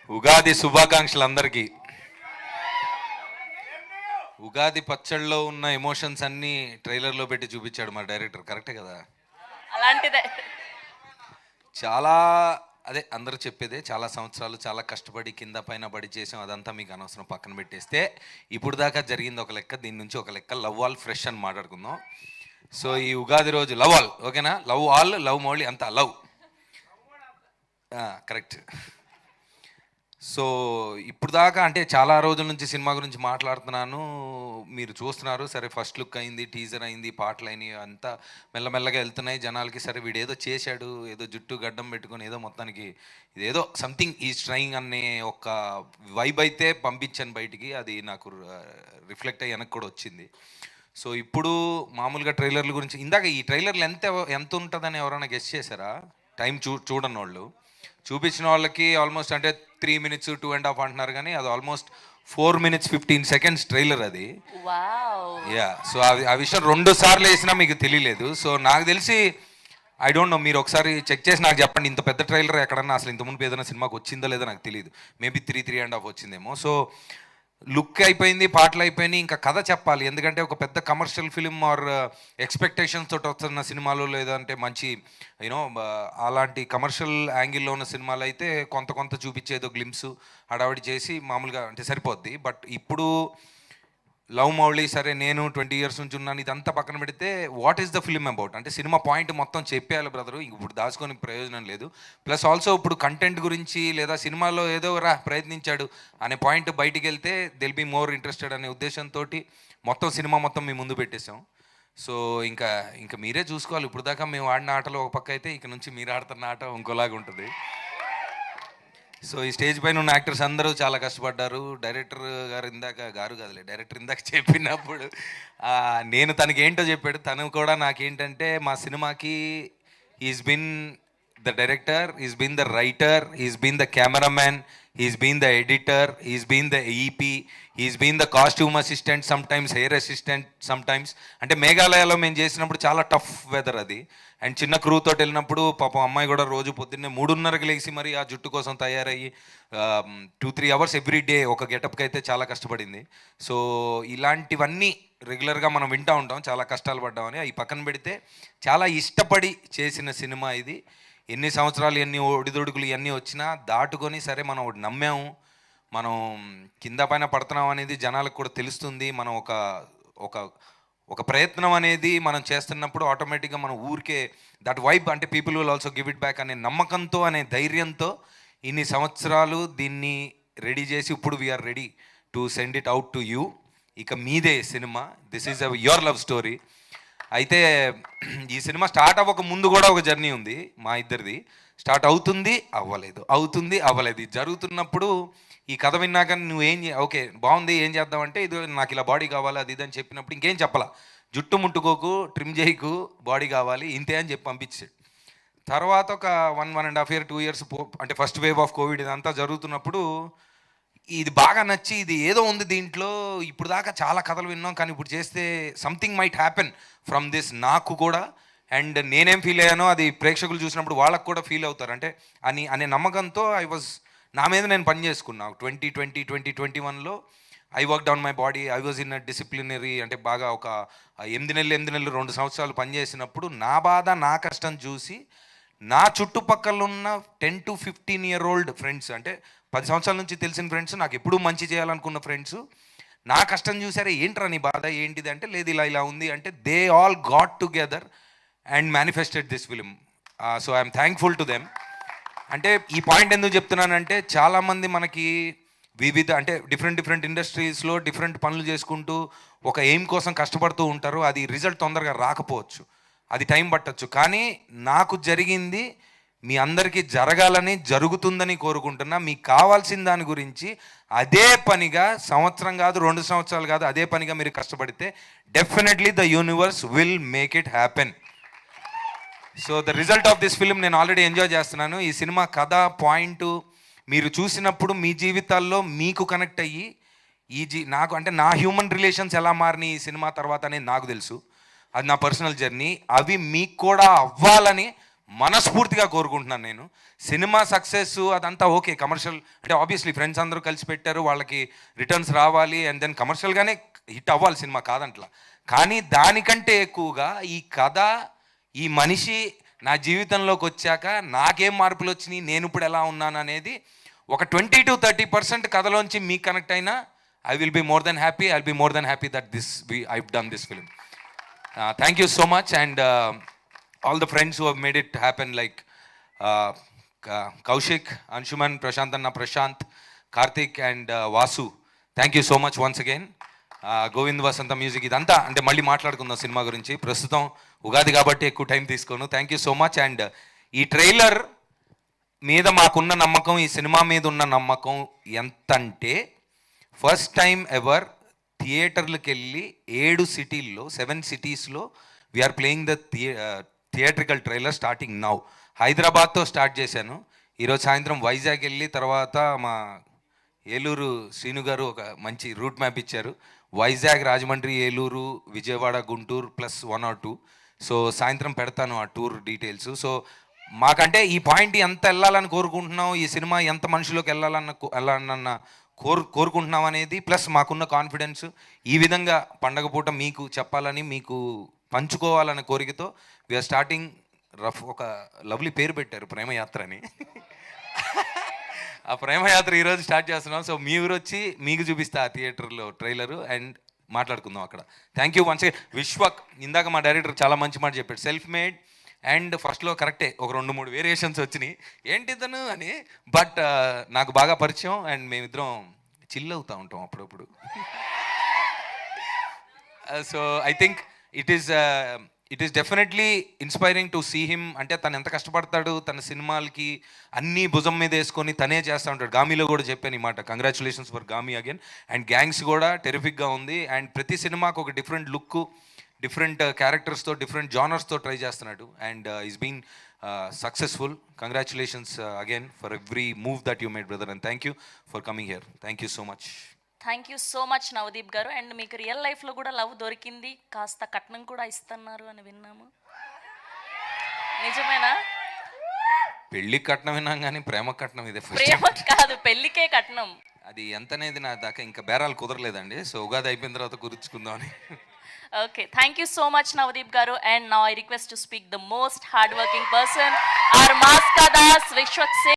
ఉగాది శుభాకాంక్షలు అందరికీ. ఉగాది పచ్చళ్ళలో ఉన్న ఎమోషన్స్ అన్నీ ట్రైలర్లో పెట్టి చూపించాడు మా డైరెక్టర్. కరెక్టే కదా? అలాంటిదే. చాలా అదే అందరూ చెప్పేదే, చాలా సంవత్సరాలు చాలా కష్టపడి కింద పైన పడి చేసాం. అదంతా మీకు అనవసరం, పక్కన పెట్టేస్తే ఇప్పుడు దాకా జరిగింది ఒక లెక్క, దీని నుంచి ఒక లెక్క. లవ్ ఆల్ ఫ్రెష్ అని మాట్లాడుకుందాం. సో ఈ ఉగాది రోజు లవ్ ఆల్, ఓకేనా? లవ్ ఆల్, లవ్ మౌళి అంతా లవ్, కరెక్ట్. సో ఇప్పుడు దాకా అంటే చాలా రోజుల నుంచి సినిమా గురించి మాట్లాడుతున్నాను, మీరు చూస్తున్నారు. సరే ఫస్ట్ లుక్ అయింది, టీజర్ అయింది, పాటలు అయినాయి, అంతా మెల్లమెల్లగా వెళ్తున్నాయి జనాలకి. సరే వీడు ఏదో చేశాడు, ఏదో జుట్టు గడ్డం పెట్టుకొని ఏదో మొత్తానికి ఇదేదో సంథింగ్ ఈజ్ ట్రైయింగ్ అనే ఒక వైబ్ అయితే పంపించాను బయటికి. అది నాకు రిఫ్లెక్ట్ అయ్యి వెనక్కి కూడా వచ్చింది. సో ఇప్పుడు మామూలుగా ట్రైలర్ల గురించి, ఇందాక ఈ ట్రైలర్లు ఎంత ఉంటుందని ఎవరైనా గెస్ చేశారా? టైం చూడని వాళ్ళు, చూపించిన వాళ్ళకి ఆల్మోస్ట్ అంటే 3 minutes 2.5 అంటున్నారు, కానీ అది ఆల్మోస్ట్ 4 minutes 15 seconds ట్రైలర్ అది. యా, సో ఆ విషయం 2 సార్లు వేసినా మీకు తెలియలేదు. సో నాకు తెలిసి ఐ డోంట్ నో, మీరు ఒకసారి చెక్ చేసి నాకు చెప్పండి, ఇంత పెద్ద ట్రైలర్ ఎక్కడన్నా అసలు ఇంత ముందు ఏదైనా సినిమాకి వచ్చిందో లేదో నాకు తెలియదు. మేబీ 3.5 వచ్చిందేమో. సో లుక్ అయిపోయింది, పాటలు అయిపోయినాయి, ఇంకా కథ చెప్పాలి. ఎందుకంటే ఒక పెద్ద కమర్షియల్ ఫిలిం ఆర్ ఎక్స్పెక్టేషన్స్ తోటి వస్తున్న సినిమాలు, లేదంటే మంచి యూనో అలాంటి కమర్షియల్ యాంగిల్లో ఉన్న సినిమాలు అయితే కొంత చూపించేదో గ్లిమ్స్ హడావిడి చేసి మామూలుగా అంటే సరిపోద్ది. బట్ ఇప్పుడు లవ్ మౌళి, సరే నేను 20 years నుంచి ఉన్నాను, ఇదంతా పక్కన పెడితే what is the film about అంటే సినిమా పాయింట్ మొత్తం చెప్పేయాలి బ్రదరు, ఇప్పుడు దాచుకొని ప్రయోజనం లేదు. ప్లస్ ఆల్సో ఇప్పుడు కంటెంట్ గురించి లేదా సినిమాలో ఏదో ప్రయత్నించాడు అనే పాయింట్ బయటికి వెళ్తే దిల్ బీ మోర్ ఇంట్రెస్టెడ్ అనే ఉద్దేశంతో మొత్తం సినిమా మొత్తం మీ ముందు పెట్టేశాం. సో ఇంకా మీరే చూసుకోవాలి. ఇప్పుడు దాకా మేము ఆడిన ఆటలు ఒక పక్క అయితే, ఇక నుంచి మీరు ఆడుతున్న ఆట ఇంకోలాగా ఉంటుంది. సో ఈ స్టేజ్ పైన ఉన్న యాక్టర్స్ అందరూ చాలా కష్టపడ్డారు. డైరెక్టర్ ఇందాక చెప్పినప్పుడు నేను తనకి ఏంటో చెప్పాడు, తను కూడా నాకేంటంటే మా సినిమాకి is been the director, is been the writer, is been the cameraman, is been the editor, is been the EP, is been the costume assistant, sometimes hair assistant, sometimes. అంటే మేఘాలయలో మేము చేసినప్పుడు చాలా tough weather అది, అండ్ చిన్న crew తోటి వెళ్ళినప్పుడు పాపం అమ్మాయి కూడా రోజు పొద్దున్నే 3:30కి లేచి మరి ఆ జుట్టు కోసం తయారయ్యి 2-3 hours ఎవ్రీ డే ఒక గెటప్కి అయితే చాలా కష్టపడింది. సో ఇలాంటివన్నీ రెగ్యులర్గా మనం వింటూ ఉంటాం, చాలా కష్టాలు పడ్డామని. అవి పక్కన పెడితే చాలా ఇష్టపడి చేసిన సినిమా ఇది. ఎన్ని సంవత్సరాలు, ఎన్ని ఒడిదొడుకులు ఇవన్నీ వచ్చినా దాటుకొని సరే మనం ఒకటి నమ్మాము, మనం కింద పైన పడుతున్నాం అనేది జనాలకు కూడా తెలుస్తుంది. మనం ఒక ప్రయత్నం అనేది మనం చేస్తున్నప్పుడు ఆటోమేటిక్గా మన ఊరికే దట్ వైబ్ అంటే people will also give it back అనే నమ్మకంతో, అనే ధైర్యంతో ఇన్ని సంవత్సరాలు దీన్ని రెడీ చేసి ఇప్పుడు we are ready to send it out to you. ఇక మీదే సినిమా, this is your Love Story. అయితే ఈ సినిమా స్టార్ట్ అవ్వక ముందు కూడా ఒక జర్నీ ఉంది మా ఇద్దరిది. స్టార్ట్ అవుతుంది అవ్వలేదు, అవుతుంది అవ్వలేదు. ఇది జరుగుతున్నప్పుడు ఈ కథ విన్నాక ఓకే బాగుంది, ఏం చేద్దామంటే ఇది నాకు ఇలా బాడీ కావాలి అది ఇది అని చెప్పినప్పుడు ఇంకేం చెప్పాల, జుట్టు ముట్టుకోకు, ట్రిమ్ చేయకు, బాడీ కావాలి ఇంతే అని చెప్పి పంపించాడు. తర్వాత ఒక 1.5 year 2 years అంటే ఫస్ట్ వేవ్ ఆఫ్ కోవిడ్ ఇదంతా జరుగుతున్నప్పుడు ఇది బాగా నచ్చి, ఇది ఏదో ఉంది దీంట్లో, ఇప్పుడు దాకా చాలా కథలు విన్నాం కానీ ఇప్పుడు చేస్తే something might happen from this నాకు కూడా. అండ్ నేనేం ఫీల్ అయ్యానో అది ప్రేక్షకులు చూసినప్పుడు వాళ్ళకు కూడా ఫీల్ అవుతారు అంటే అనే నమ్మకంతో నా మీద నేను పని చేసుకున్నా. 2021లో I work down my body, I was in a disciplinary అంటే బాగా ఒక 8 నెలలు 2 సంవత్సరాలు పనిచేసినప్పుడు నా బాధ నా కష్టం చూసి నా చుట్టుపక్కల ఉన్న 10 to 15 year old ఫ్రెండ్స్, అంటే 10 సంవత్సరాల నుంచి తెలిసిన ఫ్రెండ్స్, నాకు ఎప్పుడూ మంచి చేయాలనుకున్న ఫ్రెండ్స్ నా కష్టం చూసారే, ఏంట్రా నీ బాధ ఏంటిది అంటే, లేదు ఇలా ఉంది అంటే, they all got together and manifested this film. So I'm thankful to them. అంటే ఈ పాయింట్ ఎందుకు చెప్తున్నానంటే, చాలామంది మనకి వివిధ అంటే డిఫరెంట్ ఇండస్ట్రీస్లో డిఫరెంట్ పనులు చేసుకుంటూ ఒక ఎయిమ్ కోసం కష్టపడుతూ ఉంటారు. అది రిజల్ట్ తొందరగా రాకపోవచ్చు, అది టైం పట్టచ్చు. కానీ నాకు జరిగింది మీ అందరికీ జరగాలని, జరుగుతుందని కోరుకుంటున్నా. మీకు కావాల్సిన దాని గురించి అదే పనిగా సంవత్సరం కాదు 2 సంవత్సరాలు కాదు అదే పనిగా మీరు కష్టపడితే definitely the universe will make it happen. So the result of this film నేను ఆల్రెడీ ఎంజాయ్ చేస్తున్నాను. ఈ సినిమా కథ పాయింట్ మీరు చూసినప్పుడు మీ జీవితాల్లో మీకు కనెక్ట్ అయ్యి నాకు అంటే నా హ్యూమన్ రిలేషన్స్ ఎలా మారినాయి ఈ సినిమా తర్వాత అనేది నాకు తెలుసు, అది నా పర్సనల్ జర్నీ. అవి మీకు కూడా అవ్వాలని మనస్ఫూర్తిగా కోరుకుంటున్నాను. నేను సినిమా సక్సెస్ అదంతా ఓకే, కమర్షియల్ అంటే ఆబ్వియస్లీ ఫ్రెండ్స్ అందరూ కలిసి పెట్టారు, వాళ్ళకి రిటర్న్స్ రావాలి అండ్ దెన్ కమర్షియల్గానే హిట్ అవ్వాలి సినిమా, కాదంట్లా. కానీ దానికంటే ఎక్కువగా ఈ కథ, ఈ మనిషి నా జీవితంలోకి వచ్చాక నాకేం మార్పులు వచ్చినాయి, నేను ఇప్పుడు ఎలా ఉన్నాను అనేది ఒక 20 to 30% కథలోంచి మీకు కనెక్ట్ అయినా I will be more than happy. I will be more than happy that I've done this film. Thank you so much and all the friends who have made it happen, like Kaushik, Anshuman, Prashantanna, Prashant, Karthik and Vasu. Thank you so much once again. Govind Vasantha music ఇదంతా అంటే మళ్ళీ మాట్లాడుకుందాం cinema గురించి. ప్రస్తుతం ఉగాది కాబట్టి ఎక్కువ time తీసుకోను. Thank you so much. And ఈ ట్రైలర్ మీద మాకున్న నమ్మకం, ఈ సినిమా మీద ఉన్న నమ్మకం ఎంత అంటే ఫస్ట్ టైం ఎవర్ థియేటర్లకు వెళ్ళి 7 సిటీల్లో 7 సిటీస్లో we're playing the theatrical trailer starting now. హైదరాబాద్తో స్టార్ట్ చేశాను. ఈరోజు సాయంత్రం వైజాగ్ వెళ్ళి తర్వాత మా ఏలూరు శ్రీను గారు ఒక మంచి రూట్ మ్యాప్ ఇచ్చారు. Vizag, Rajahmundry, Eluru, Vijayawada, Guntur plus 1 or 2. So సాయంత్రం పెడతాను ఆ టూర్ డీటెయిల్స్. సో మాకంటే ఈ పాయింట్ ఎంత వెళ్ళాలని కోరుకుంటున్నాం, ఈ సినిమా ఎంత మనుషులోకి వెళ్ళాలన్న కోరుకుంటున్నాం అనేది, ప్లస్ మాకున్న కాన్ఫిడెన్స్ ఈ విధంగా పండగ పూట మీకు చెప్పాలని, మీకు పంచుకోవాలనే కోరికతో వీఆర్ స్టార్టింగ్ రఫ్. ఒక లవ్లీ పేరు పెట్టారు, ప్రేమయాత్ర అని. ఆ ప్రేమయాత్ర ఈరోజు స్టార్ట్ చేస్తున్నాం. సో మీ ఊరు వచ్చి మీకు చూపిస్తా ఆ థియేటర్లో ట్రైలరు అండ్ మాట్లాడుకుందాం అక్కడ. Thank you once. విశ్వక్ ఇందాక మా డైరెక్టర్ చాలా మంచి మాట చెప్పాడు, సెల్ఫ్ మేడ్ అండ్ ఫస్ట్లో కరెక్టే ఒక 2-3 వేరియేషన్స్ వచ్చినాయి ఏంటి ఇతను అని, బట్ నాకు బాగా పరిచయం అండ్ మేమిద్దరం చిల్ అవుతూ ఉంటాం అప్పుడప్పుడు. So I think it is definitely inspiring to see him. అంటే తను ఎంత కష్టపడతాడు, తన సినిమాలకి అన్నీ భుజం మీద వేసుకొని తనే చేస్తూ ఉంటాడు. గామిలో కూడా చెప్పాను ఈ మాట. Congratulations for Gaami again. And gangs కూడా టెరిఫిక్గా ఉంది. అండ్ ప్రతి సినిమాకు ఒక డిఫరెంట్ లుక్, డిఫరెంట్ క్యారెక్టర్స్తో, డిఫరెంట్ జానర్స్తో ట్రై చేస్తున్నాడు. And is been successful. Congratulations again for every move that you made brother, and thank you for coming here. Thank you so much. Thank you so much Navdeep garu. And మీకు real లైఫ్లో కూడా love దొరికింది, కాస్త కట్నం కూడా ఇస్తున్నారు అని విన్నాము, నిజమేనా? పెళ్లి కట్నం విన్నాం కానీ ప్రేమ కట్నం ఇదే ఫస్ట్. ప్రేమ కాదు, పెళ్లికే కట్నం. అది ఎంతనేది నా దాకా ఇంకా బేరాలు కుదరలేదండి. సో ఉగాది అయిపోయిన తర్వాత కుదుర్చుకుందామని. Okay, thank you so much Navdeep garu. And now I request to speak the most hard working person, our మాస్కా దాస్, విశ్వక్ సేన్.